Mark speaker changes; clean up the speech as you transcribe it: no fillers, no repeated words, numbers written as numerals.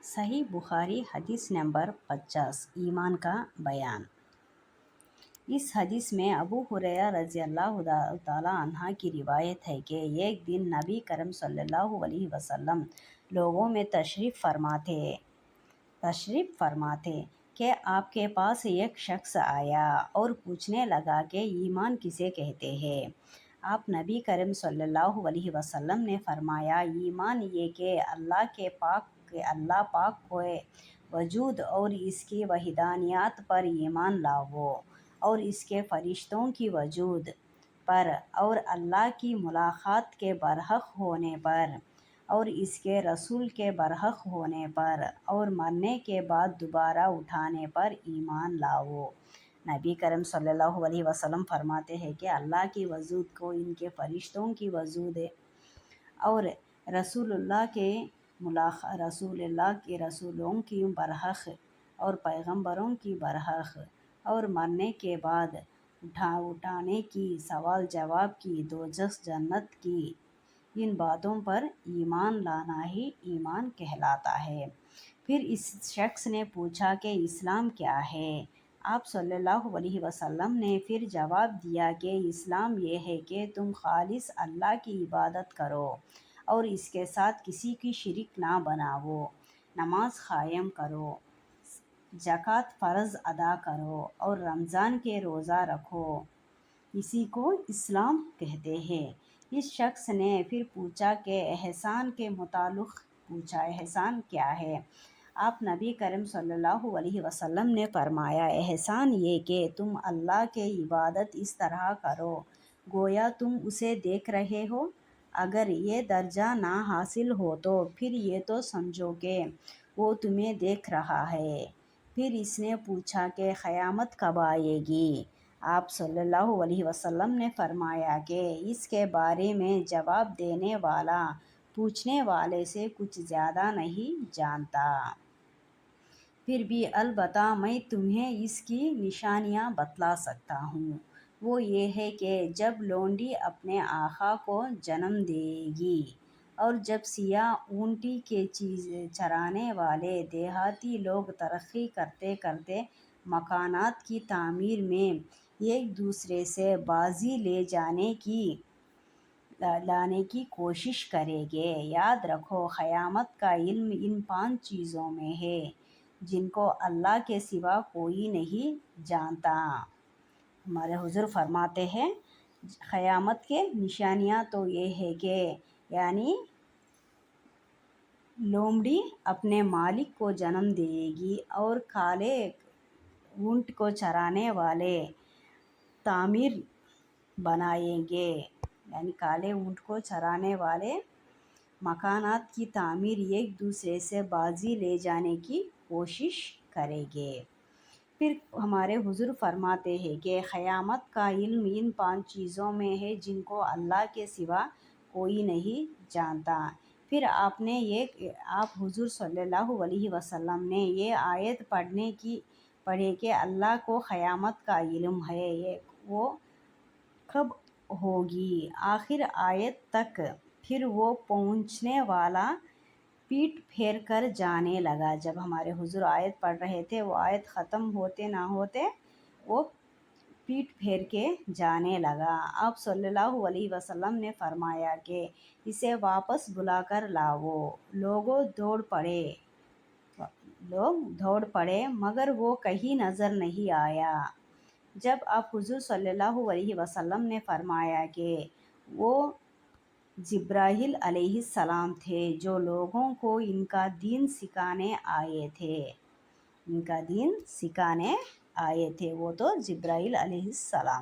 Speaker 1: صحیح بخاری حدیث نمبر 50 ایمان کا بیان۔ اس حدیث میں ابو ہریرہ رضی اللہ تعالیٰ عنہ کی روایت ہے کہ ایک دن نبی کریم صلی اللہ علیہ وسلم لوگوں میں تشریف فرما تھے کہ آپ کے پاس ایک شخص آیا اور پوچھنے لگا کہ ایمان کسے کہتے ہیں۔ آپ نبی کریم صلی اللہ علیہ وسلم نے فرمایا، ایمان یہ کہ اللہ پاک ہوئے وجود اور اس کی وحدانیت پر ایمان لاؤ، اور اس کے فرشتوں کی وجود پر، اور اللہ کی ملاقات کے برحق ہونے پر، اور اس کے رسول کے برحق ہونے پر، اور مرنے کے بعد دوبارہ اٹھانے پر ایمان لاؤ۔ نبی کریم صلی اللہ علیہ وسلم فرماتے ہیں کہ اللہ کی وجود کو ان کے فرشتوں کی وجود اور رسولوں کی برحق اور پیغمبروں کی برحق اور مرنے کے بعد اٹھانے کی، سوال جواب کی، دوزخ جنت کی، ان باتوں پر ایمان لانا ہی ایمان کہلاتا ہے۔ پھر اس شخص نے پوچھا کہ اسلام کیا ہے؟ آپ صلی اللہ علیہ وسلم نے پھر جواب دیا کہ اسلام یہ ہے کہ تم خالص اللہ کی عبادت کرو اور اس کے ساتھ کسی کی شریک نہ بناؤ، نماز قائم کرو، زکوٰۃ فرض ادا کرو اور رمضان کے روزہ رکھو، اسی کو اسلام کہتے ہیں۔ اس شخص نے پھر پوچھا کہ احسان کے متعلق پوچھا، احسان کیا ہے؟ آپ نبی کریم صلی اللہ علیہ وسلم نے فرمایا، احسان یہ کہ تم اللہ کی عبادت اس طرح کرو گویا تم اسے دیکھ رہے ہو۔ اگر یہ درجہ نہ حاصل ہو تو پھر یہ تو سمجھو کہ وہ تمہیں دیکھ رہا ہے۔ پھر اس نے پوچھا کہ قیامت کب آئے گی؟ آپ صلی اللہ علیہ وسلم نے فرمایا کہ اس کے بارے میں جواب دینے والا پوچھنے والے سے کچھ زیادہ نہیں جانتا۔ پھر بھی البتہ میں تمہیں اس کی نشانیاں بتلا سکتا ہوں۔ وہ یہ ہے کہ جب لونڈی اپنے آقا کو جنم دے گی، اور جب سیاہ اونٹی کے چرانے والے دیہاتی لوگ ترقی کرتے کرتے مکانات کی تعمیر میں ایک دوسرے سے بازی لانے کی کوشش کریں گے۔ یاد رکھو، قیامت کا علم ان 5 چیزوں میں ہے جن کو اللہ کے سوا کوئی نہیں جانتا۔ ہمارے حضور فرماتے ہیں قیامت کے نشانیاں تو یہ ہے کہ یعنی لومڑی اپنے مالک کو جنم دے گی اور کالے اونٹ کو چرانے والے تعمیر بنائیں گے، یعنی کالے اونٹ کو چرانے والے مکانات کی تعمیر ایک دوسرے سے بازی لے جانے کی کوشش کریں گے۔ پھر ہمارے حضور فرماتے ہیں کہ قیامت کا علم ان 5 چیزوں میں ہے جن کو اللہ کے سوا کوئی نہیں جانتا۔ پھر آپ حضور صلی اللہ علیہ وسلم نے یہ آیت پڑھی کہ اللہ کو قیامت کا علم ہے، وہ کب ہوگی، آخر آیت تک۔ پھر وہ پوچھنے والا پیٹ پھیر کر جانے لگا۔ جب ہمارے حضور آیت پڑھ رہے تھے، وہ آیت ختم ہوتے نہ ہوتے وہ پیٹ پھیر کے جانے لگا۔ آپ صلی اللہ علیہ وسلم نے فرمایا کہ اسے واپس بلا کر لاؤ۔ لوگ دوڑ پڑے مگر وہ کہیں نظر نہیں آیا۔ جب آپ حضور صلی اللہ علیہ وسلم نے فرمایا کہ وہ جبرائیل علیہ السلام تھے جو لوگوں کو ان کا دین سکھانے آئے تھے، وہ تو جبرائیل علیہ السلام